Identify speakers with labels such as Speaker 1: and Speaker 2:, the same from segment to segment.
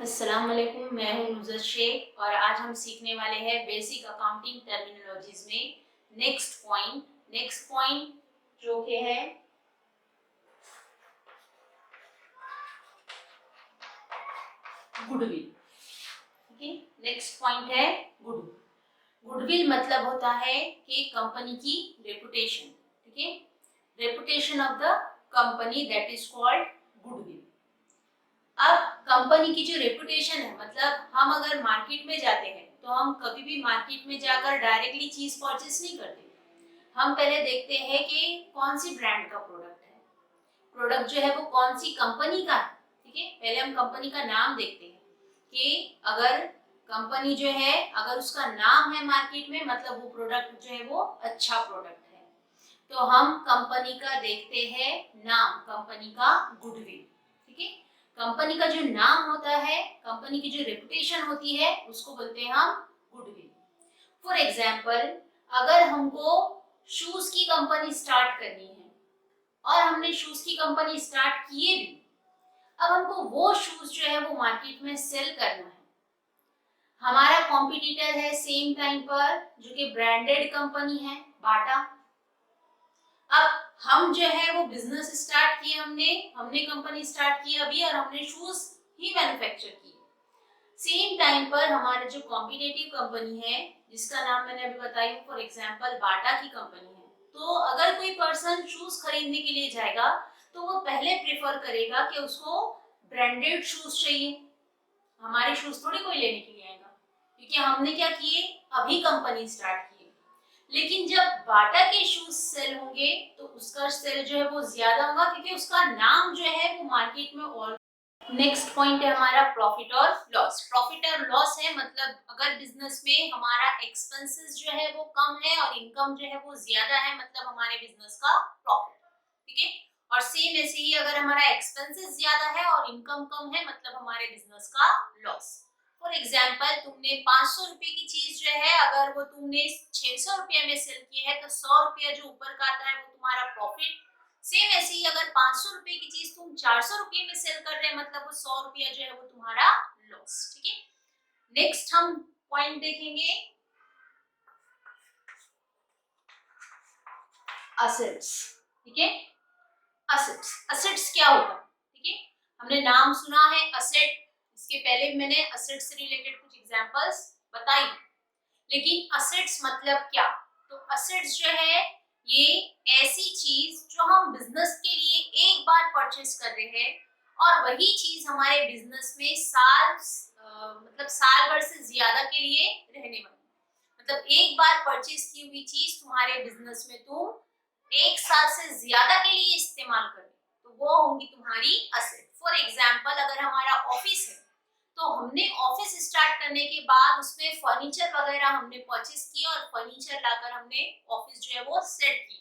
Speaker 1: अस्सलाम वालेकुम, मैं हूं नुज़रत शेख और आज हम सीखने वाले हैं बेसिक अकाउंटिंग टर्मिनोलॉजीज में नेक्स्ट पॉइंट जो कि है गुडविल। ठीक है, नेक्स्ट पॉइंट है गुडविल। गुडविल मतलब होता है कि कंपनी की रेपुटेशन। ठीक है, reputation of the company that is called goodwill. अब कंपनी की जो रेपुटेशन है, मतलब हम अगर मार्केट में जाते हैं तो हम कभी भी मार्केट में जाकर डायरेक्टली चीज परचेस नहीं करते। हम पहले देखते हैं कि कौन सी ब्रांड का प्रोडक्ट है, प्रोडक्ट जो है वो कौन सी कंपनी का है। ठीक है, पहले हम कंपनी का नाम देखते हैं कि अगर कंपनी जो है, अगर उसका नाम है मार्केट में, मतलब वो प्रोडक्ट जो है वो अच्छा प्रोडक्ट है, तो हम कंपनी का देखते हैं नाम, कंपनी का गुडविल। ठीक है, कंपनी का जो नाम होता है, कंपनी की जो रेपुटेशन होती है, उसको बोलते हैं हम गुडविल। फॉर एग्जाम्पल, अगर हमको शूज की कंपनी स्टार्ट करनी है और हमने शूज की कंपनी स्टार्ट किए भी, अब हमको वो शूज जो है वो मार्केट में सेल करना है। हमारा कॉम्पिटिटर है सेम टाइम पर जो कि ब्रांडेड कंपनी है बाटा। अब हम जो है वो बिजनेस स्टार्ट किए, हमने कंपनी स्टार्ट की अभी और हमने शूज ही मैन्युफैक्चर किए। सेम टाइम पर हमारे जो कॉम्पिटिटिव कंपनी है जिसका नाम मैंने अभी बताई, फॉर एग्जांपल बाटा की कंपनी है, तो अगर कोई पर्सन शूज खरीदने के लिए जाएगा तो वो पहले प्रेफर करेगा कि उसको ब्रांडेड शूज चाहिए। हमारे शूज थोड़ी कोई लेने के लिए आएगा, क्योंकि हमने क्या किए, अभी कंपनी स्टार्ट की। लेकिन जब बाटा के शूज सेल होंगे तो उसका सेल जो है वो ज्यादा होगा, क्योंकि उसका नाम जो है वो मार्केट में और। नेक्स्ट पॉइंट है हमारा प्रॉफिट और लॉस। प्रॉफिट और लॉस है मतलब अगर बिजनेस में हमारा एक्सपेंसेस जो है वो कम है और इनकम जो है वो ज्यादा है, मतलब हमारे बिजनेस का प्रॉफिट। ठीक है, और सेम ऐसे ही अगर हमारा एक्सपेंसेस ज्यादा है और इनकम कम है, मतलब हमारे बिजनेस का लॉस। फॉर एग्जाम्पल, तुमने 500 रुपए की चीज जो है अगर वो तुमने 600 रुपये में सेल की है तो 100 रुपया जो ऊपर का आता है वो तुम्हारा प्रॉफिट। सेम ऐसे ही अगर 500 रुपए की चीज तुम 400 रुपये में सेल कर रहे हैं, मतलब वो 100 रुपया जो है वो तुम्हारा लॉस। ठीक है, नेक्स्ट हम पॉइंट देखेंगे असेट्स। ठीक है, असेट्स, असेट्स क्या होता है? ठीक है, हमने नाम सुना है असेट, इसके पहले मैंने असेट से रिलेटेड कुछ एग्जांपल्स बताई, लेकिन असेट्स मतलब क्या? तो असेट्स जो है ये ऐसी चीज जो हम बिजनेस के लिए एक बार परचेस कर रहे हैं और वही चीज हमारे बिजनेस में मतलब साल भर से ज्यादा के लिए रहने वाली। मतलब एक बार परचेस की हुई चीज तुम्हारे बिजनेस में तुम एक साल से ज्यादा के लिए इस्तेमाल कर, तो वो होंगी तुम्हारी असेट। फॉर एग्जाम्पल, अगर हमारा ऑफिस है तो हमने ऑफिस स्टार्ट करने के बाद उसमें फर्नीचर वगैरह हमने परचेस किया और फर्नीचर लाकर हमने ऑफिस जो है वो सेट की।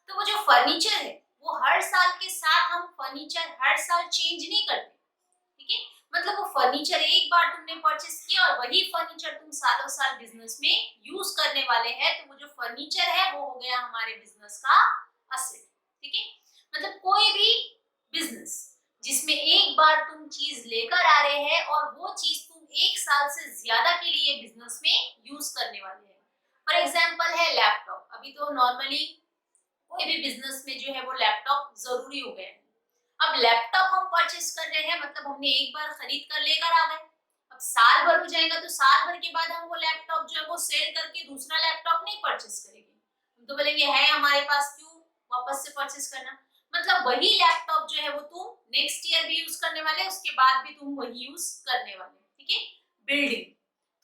Speaker 1: तो वो जो फर्नीचर है वो हर साल के साथ हम फर्नीचर हर साल चेंज नहीं करते। ठीक है, मतलब वो फर्नीचर एक बार तुमने परचेस किया और वही फर्नीचर तुम सालों साल बिजनेस में यूज करने वाले हैं, तो वो जो फर्नीचर है वो हो गया हमारे बिजनेस का असेट। ठीक है, मतलब कोई भी बिजनेस जिसमें एक बार तुम चीज लेकर आ रहे हैं और वो चीज तुम एक साल से ज्यादा के लिए बिजनेस में यूज करने वाले हैं। फॉर एग्जाम्पल है लैपटॉप। अभी तो नॉर्मली कोई भी बिजनेस में जो है वो लैपटॉप जरूरी हो गया है। अब लैपटॉप हम परचेस कर रहे हैं, मतलब हमने एक बार खरीद कर लेकर आ गए। अब साल भर हो जाएगा तो साल भर के बाद हम वो लैपटॉप जो है वो सेल करके दूसरा लैपटॉप नहीं परचेस करेंगे। हम तो बोलेंगे है हमारे पास, क्यों वापस से परचेस करना। मतलब वही लैपटॉप जो है वो तुम नेक्स्ट ईयर भी यूज करने वाले, उसके बाद भी तुम वही यूज करने वाले। ठीक है, बिल्डिंग,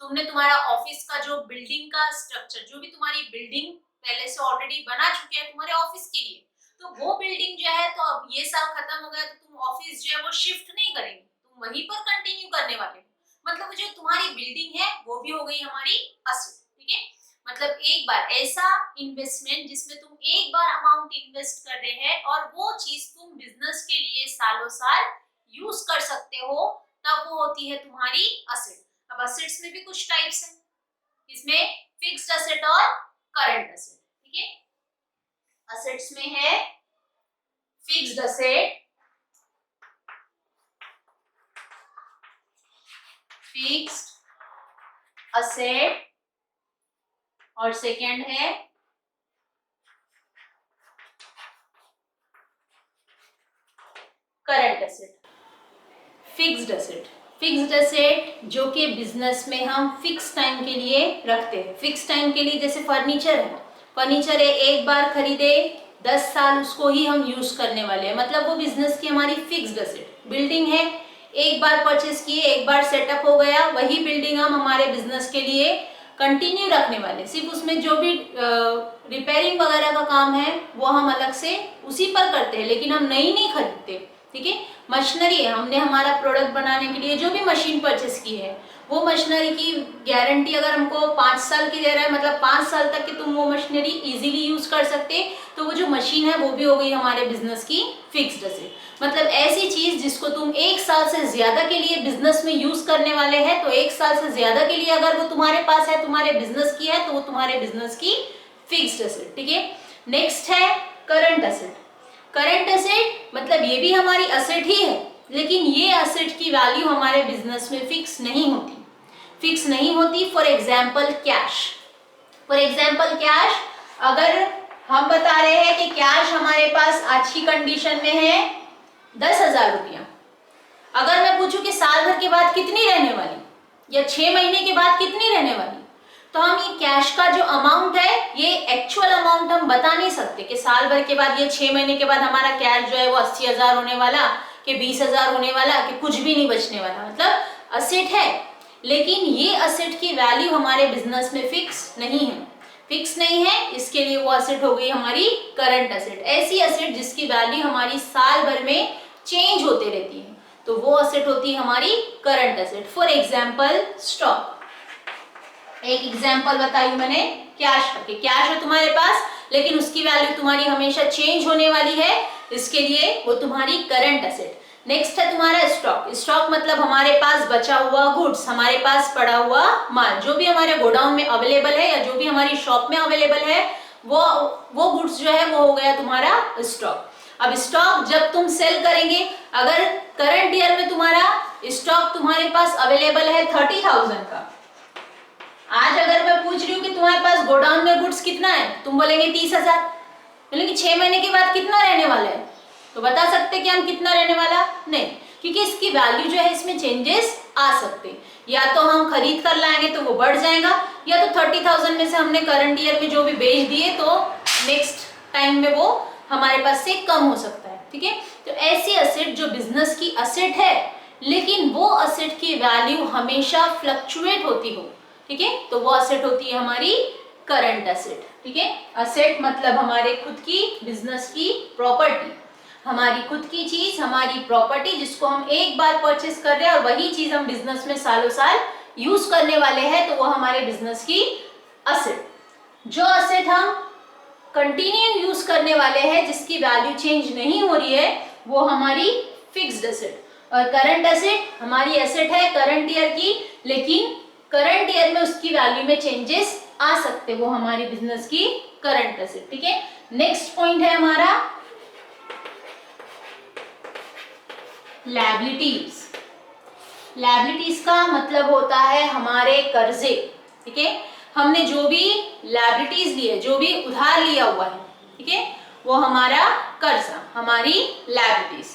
Speaker 1: तुमने तुम्हारा ऑफिस का जो बिल्डिंग का स्ट्रक्चर, जो भी तुम्हारी बिल्डिंग पहले से ऑलरेडी बना चुकी है तुम्हारे ऑफिस के लिए, तो वो बिल्डिंग जो है, तो अब ये साल खत्म हो गया तो तुम ऑफिस जो है वो शिफ्ट नहीं करेंगे, तुम वहीं पर कंटिन्यू करने वाले हो। मतलब जो तुम्हारी बिल्डिंग है वो भी हो गई हमारी असेट। ठीक है, मतलब एक बार ऐसा इन्वेस्टमेंट जिसमें तुम एक बार अमाउंट इन्वेस्ट कर रहे हैं और वो चीज तुम बिजनेस के लिए सालों साल यूज कर सकते हो, तब वो होती है तुम्हारी असेट। अब असेट्स में भी कुछ टाइप्स हैं, इसमें फिक्स्ड असेट और करंट असेट। ठीक है, असेट्स में है फिक्स्ड असेट, फिक्स्ड असेट और सेकेंड है current asset. Fixed asset, fixed asset जो कि बिजनेस में हम फिक्स टाइम के लिए रखते हैं। फिक्स टाइम के लिए जैसे फर्नीचर है, फर्नीचर है एक बार खरीदे 10 साल उसको ही हम यूज करने वाले हैं, मतलब वो बिजनेस की हमारी फिक्स्ड असेट। बिल्डिंग है एक बार परचेस किए, एक बार सेटअप हो गया, वही बिल्डिंग हम हमारे बिजनेस के लिए कंटिन्यू रखने वाले। सिर्फ उसमें जो भी रिपेयरिंग वगैरह का काम है वो हम अलग से उसी पर करते हैं, लेकिन हम नई नहीं खरीदते। ठीक है, मशीनरी है, हमने हमारा प्रोडक्ट बनाने के लिए जो भी मशीन परचेस की है, वो मशीनरी की गारंटी अगर हमको 5 साल की दे रहा है, मतलब 5 साल तक कि तुम वो मशीनरी इजीली यूज कर सकते, तो वो जो मशीन है वो भी हो गई हमारे बिजनेस की फिक्स्ड असेट। मतलब ऐसी चीज जिसको तुम 1 साल से ज्यादा के लिए बिजनेस में यूज करने वाले हैं, तो 1 साल से ज्यादा के लिए अगर वो तुम्हारे पास है, तुम्हारे बिजनेस की है, तो वो तुम्हारे बिजनेस की फिक्स्ड असेट। ठीक है, नेक्स्ट है करंट असेट। करंट असेट मतलब ये भी हमारी असेट ही है, लेकिन ये असेट की वैल्यू हमारे बिजनेस में फिक्स नहीं होती, फिक्स नहीं होती। For example cash, for example cash, अगर हम बता रहे हैं कि कैश हमारे पास आज की कंडीशन में है 10,000 रुपया, अगर मैं पूछूं कि साल भर के बाद कितनी रहने वाली या 6 महीने के बाद कितनी रहने वाली, तो हम ये कैश का जो अमाउंट है, ये एक्चुअल अमाउंट हम बता नहीं सकते कि साल भर के बाद, ये 6 महीने के बाद हमारा कैश जो है वो 80,000 होने वाला, कि 20,000 होने वाला, कि कुछ भी नहीं बचने वाला। मतलब असेट है, लेकिन ये असेट की वैल्यू हमारे बिजनेस में फिक्स नहीं है, फिक्स नहीं है, इसके लिए वो असेट हो गई हमारी करंट असेट। ऐसी असेट जिसकी वैल्यू हमारी साल भर में चेंज होते रहती है, तो वो असेट होती है हमारी current asset. For example stock, एक एग्जाम्पल बताई मैंने कैश का, कैश है तुम्हारे पास लेकिन उसकी वैल्यू तुम्हारी हमेशा चेंज होने वाली है, इसके लिए वो तुम्हारी करंट असेट। नेक्स्ट है तुम्हारा स्टॉक। स्टॉक मतलब हमारे पास बचा हुआ गुड्स, हमारे पास पड़ा हुआ माल, जो भी हमारे गोडाउन में अवेलेबल है या जो भी हमारी शॉप में अवेलेबल है, वो गुड्स जो है वो हो गया तुम्हारा स्टॉक। अब स्टॉक जब तुम सेल करेंगे, अगर करंट ईयर में तुम्हारा स्टॉक तुम्हारे पास अवेलेबल है 30,000 का, आज अगर मैं पूछ रही हूँ कि तुम्हारे पास गोडाउन में गुड्स कितना है, तुम बोलेंगे 30,000, बोलेंगे 6 महीने के बाद कितना रहने वाला है, तो बता सकते कि हम कितना रहने वाला नहीं, क्योंकि इसकी वैल्यू जो है इसमें चेंजेस आ सकते, या तो हम खरीद कर लाएंगे तो वो बढ़ जाएगा, या तो 30,000 में से हमने करंट ईयर में जो भी बेच दिए तो नेक्स्ट टाइम में वो हमारे पास से कम हो सकता है। ठीक है, तो ऐसी असेट जो बिजनेस की असेट है, लेकिन वो असेट की वैल्यू हमेशा फ्लक्चुएट होती हो, ठीक है, तो वो असेट होती है हमारी करंट असेट। ठीक है, असेट मतलब हमारे खुद की बिजनेस की प्रॉपर्टी, हमारी खुद की चीज, हमारी प्रॉपर्टी जिसको हम एक बार परचेस कर रहे हैं और वही चीज हम बिजनेस में सालों साल यूज करने वाले हैं, तो वो हमारे बिजनेस की असेट। जो असेट हम कंटिन्यू यूज करने वाले हैं, जिसकी वैल्यू चेंज नहीं हो रही है, वो हमारी फिक्स्ड असेट। और करंट असेट हमारी असेट है करंट ईयर की, लेकिन करंट ईयर में उसकी वैल्यू में चेंजेस आ सकते, वो हमारी बिजनेस की करंट असेट। ठीक है, नेक्स्ट पॉइंट है हमारा लायबिलिटीज। लायबिलिटीज का मतलब होता है हमारे कर्जे। ठीक है, हमने जो भी लायबिलिटीज ली है, जो भी उधार लिया हुआ है, ठीक है, वो हमारा कर्जा, हमारी लायबिलिटीज।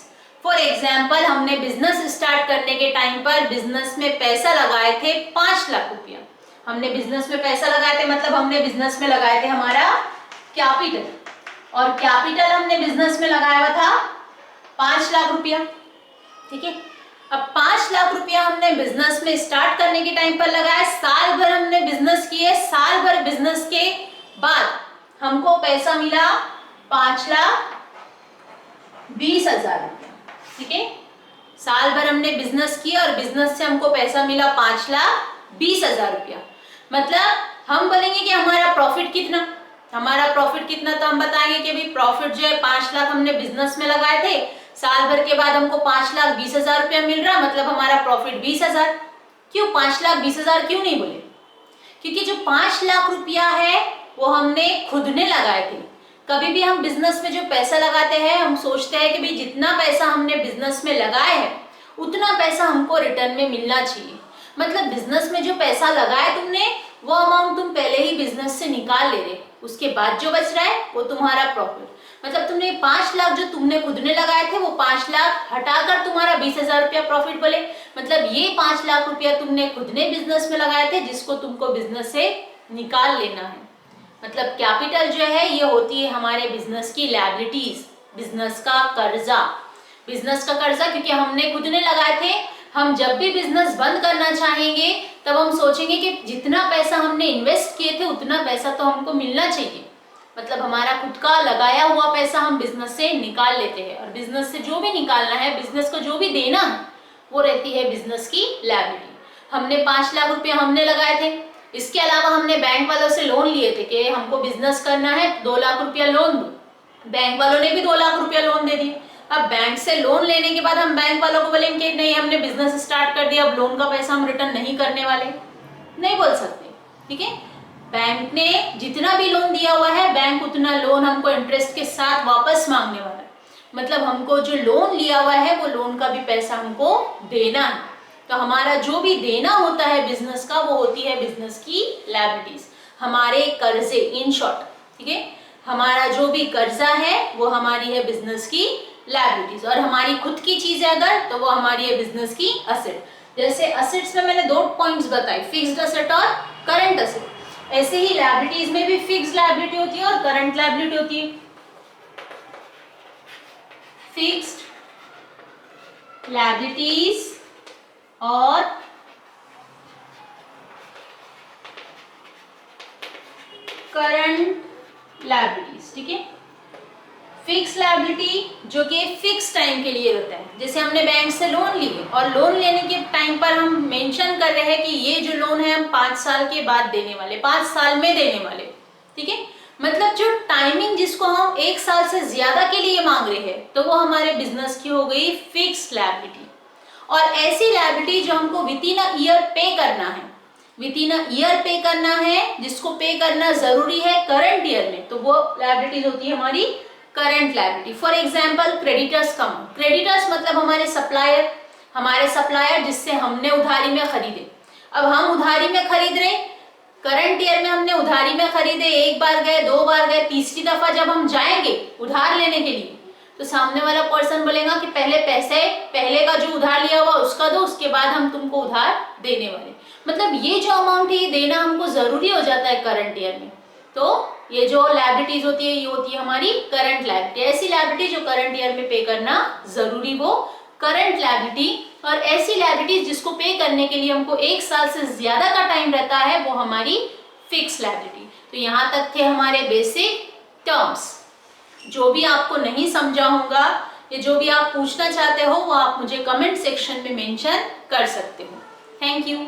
Speaker 1: फॉर एग्जाम्पल हमने बिजनेस स्टार्ट करने के टाइम पर बिजनेस में पैसा लगाए थे 5 लाख रुपया, हमने बिजनेस में पैसा लगाए थे, मतलब हमने बिजनेस में लगाए थे हमारा कैपिटल, और कैपिटल हमने बिजनेस में लगाया हुआ था 5 लाख रुपया। ठीक है, अब 5 लाख रुपया हमने बिजनेस में स्टार्ट करने के टाइम पर लगाया, साल भर हमने बिजनेस किए, साल भर बिजनेस के बाद हमको पैसा मिला 5,20,000 रुपया। ठीक है, साल भर हमने बिजनेस किया और बिजनेस से हमको पैसा मिला 5,20,000 रुपया। मतलब हम बोलेंगे कि हमारा प्रॉफिट कितना, हमारा प्रॉफिट कितना, तो हम बताएंगे कि भाई प्रॉफिट जो है 5 लाख हमने बिजनेस में लगाए थे, साल भर के बाद हमको 5,20,000 रुपया मिल रहा, मतलब हमारा प्रॉफिट 20,000। क्यों 5,20,000 क्यों नहीं बोले? क्योंकि जो 5 लाख रुपया है वो हमने खुद ने लगाए थे। कभी भी हम बिजनेस में जो पैसा लगाते हैं, हम सोचते हैं कि भाई जितना पैसा हमने बिजनेस में लगाया है उतना पैसा हमको रिटर्न में मिलना चाहिए। मतलब बिजनेस में जो पैसा लगाया तुमने वो अमाउंट तुम पहले ही बिजनेस से निकाल ले रहे, उसके बाद जो बच रहा है वो तुम्हारा प्रॉफिट। मतलब तुमने 5 लाख जो तुमने खुद ने लगाए थे वो 5 लाख हटाकर तुम्हारा 20,000 रुपया प्रॉफिट बोले। मतलब ये 5 लाख रुपया तुमने खुद ने बिजनेस में लगाए थे जिसको तुमको बिजनेस से निकाल लेना है। मतलब कैपिटल जो है ये होती है हमारे बिजनेस की लायबिलिटीज, बिजनेस का कर्जा। बिजनेस का कर्जा क्योंकि हमने खुद ने लगाए थे, हम जब भी बिजनेस बंद करना चाहेंगे तब हम सोचेंगे कि जितना पैसा हमने इन्वेस्ट किए थे उतना पैसा तो हमको मिलना चाहिए। मतलब हमारा खुद का लगाया हुआ पैसा हम बिजनेस से निकाल लेते हैं, और बिजनेस से जो भी निकालना है, बिजनेस को जो भी देना है वो रहती है बिजनेस की लायबिलिटी। हमने 5 लाख रुपया हमने लगाए थे, इसके अलावा हमने बैंक वालों से लोन लिए थे कि हमको बिजनेस करना है 2 लाख रुपया लोन दो। बैंक वालों ने भी 2 लाख रुपया लोन दे दिए। अब बैंक से लोन लेने के बाद हम बैंक वालों को बोलेंगे कि नहीं हमने बिजनेस स्टार्ट कर दिया, अब लोन का पैसा हम रिटर्न नहीं करने वाले, नहीं बोल सकते। ठीक है, बैंक ने जितना भी लोन दिया हुआ है बैंक उतना लोन हमको इंटरेस्ट के साथ वापस मांगने वाला है। मतलब हमको जो लोन लिया हुआ है वो लोन का भी पैसा हमको देना है। तो हमारा जो भी देना होता है बिजनेस का वो होती है बिजनेस की लायबिलिटीज, हमारे कर्जे इन शॉर्ट। ठीक है, हमारा जो भी कर्जा है वो हमारी है बिजनेस की लायबिलिटीज, और हमारी खुद की चीज है अगर तो वो हमारी है बिजनेस की असेट। जैसे असेट्स में मैंने 2 पॉइंट्स बताए, फिक्स्ड असेट और करंट असेट। ऐसे ही लायबिलिटीज में भी फिक्स्ड लायबिलिटी होती है और करंट लायबिलिटी होती है। फिक्स्ड लायबिलिटीज और करंट लायबिलिटीज। ठीक है, फिक्स लायबिलिटी जो कि फिक्स टाइम के लिए रहता है, जैसे हमने बैंक से लोन लिए और लोन लेने के टाइम पर हम मेंशन कर रहे हैं कि ये जो लोन है हम 5 साल के बाद देने वाले, 5 साल में देने वाले। ठीक है, मतलब जो टाइमिंग जिसको हम 1 साल से ज्यादा के लिए मांग रहे हैं तो वो हमारे बिजनेस की हो गई फिक्स लायबिलिटी। और ऐसी लायबिलिटी जो हमको विद इन अ ईयर पे करना है, विद इन अ ईयर पे करना है, जिसको पे करना जरूरी है करंट ईयर में, तो वो लायबिलिटीज होती है हमारी current liability. For example creditors का, क्रेडिटर्स मतलब हमारे सप्लायर जिससे हमने उधारी में खरीदे। अब हम उधारी में खरीद रहे, करंट ईयर में हमने उधारी में खरीदे, 1 बार गए, 2 बार गए, तीसरी दफा जब हम जाएंगे उधार लेने के लिए तो सामने वाला पर्सन बोलेगा कि पहले का जो उधार लिया हुआ उसका दो, उसके बाद हम तुमको उधार देने वाले। मतलब ये जो अमाउंट है ये देना हमको जरूरी हो जाता है करंट ईयर में। तो ये जो लायबिलिटीज होती है ये होती है हमारी करंट लायबिलिटी। ऐसी लायबिलिटी जो करंट ईयर में पे करना जरूरी वो करंट लायबिलिटी, और ऐसी लायबिलिटीज जिसको पे करने के लिए हमको 1 साल से ज्यादा का टाइम रहता है वो हमारी फिक्स लायबिलिटी। तो यहाँ तक थे हमारे बेसिक टर्म्स। जो भी आपको नहीं समझा होगा या जो भी आप पूछना चाहते हो वो आप मुझे कमेंट सेक्शन में मेंशन कर सकते हो। Thank you.